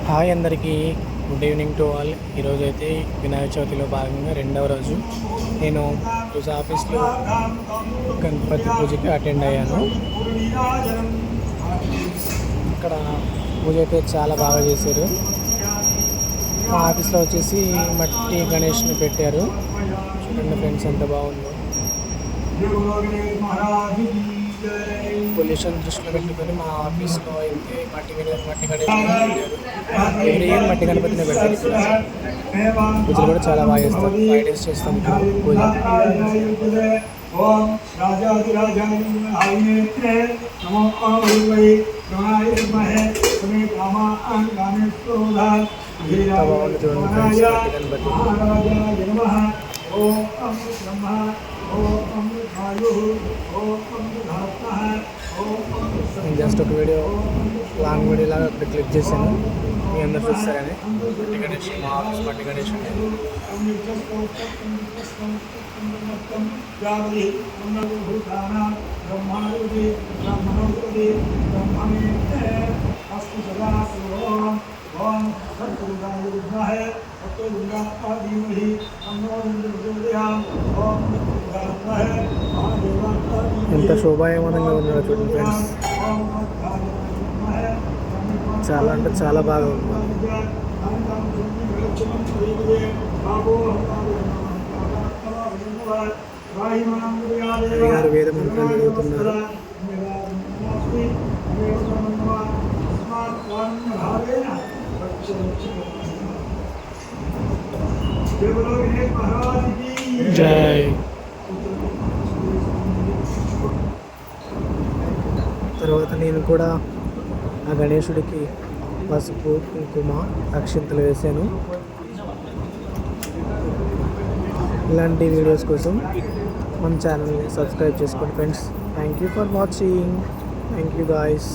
Hi అందరికీ, good evening to all. ఈరోజు అయితే వినాయక చవితిలో భాగంగా రెండవ రోజు. నేను ఈరోజు ఆఫీస్లో గణపతి పూజకి అటెండ్ అయ్యాను. ఇక్కడ పూజ అయితే చాలా బాగా చేశారు. మా ఆఫీస్లో వచ్చేసి మట్టి గణేష్ని పెట్టారు. చూడండి ఫ్రెండ్స్, ఎంత బాగుందో. పొల్యూషన్ దృష్టిలో పెట్టుకొని మా ఆఫీస్లో అయితే మట్టి గణేష్ పెట్టారు. ఎవ్రీ ఇయర్ మట్టి గణపతిని పెడతారు. పూజలు కూడా చాలా బాగా చేస్తారు. 5 days చేస్తాం ఇక్కడ పూజ. బాగుంది చూడండి ఫ్రెండ్స్, మట్టి నేను జస్ట్ ఒక లాంగ్ వీడియో లాగా అక్కడ క్లిక్ చేశాను. మీ అందరు చూస్తారని. మట్టి గణేష్, మా ఆఫీస్ మట్టి గణేష్ ఎంత శోభాయమానంగా ఉన్నాడో చూడండి ఫ్రెండ్స్. చాలా అంటే చాలా బాగా ఉంది. గారు వేద మంత్రాలు చదువుతున్నారు. జై. తర్వాత నేను కూడా ఆ గణేశుడికి పసుపు, కుంకుమ, అక్షింతలు వేసాను. ఇలాంటి వీడియోస్ కోసం మన ఛానల్ని సబ్స్క్రైబ్ చేసుకోండి friends. Thank you for watching. Thank you guys.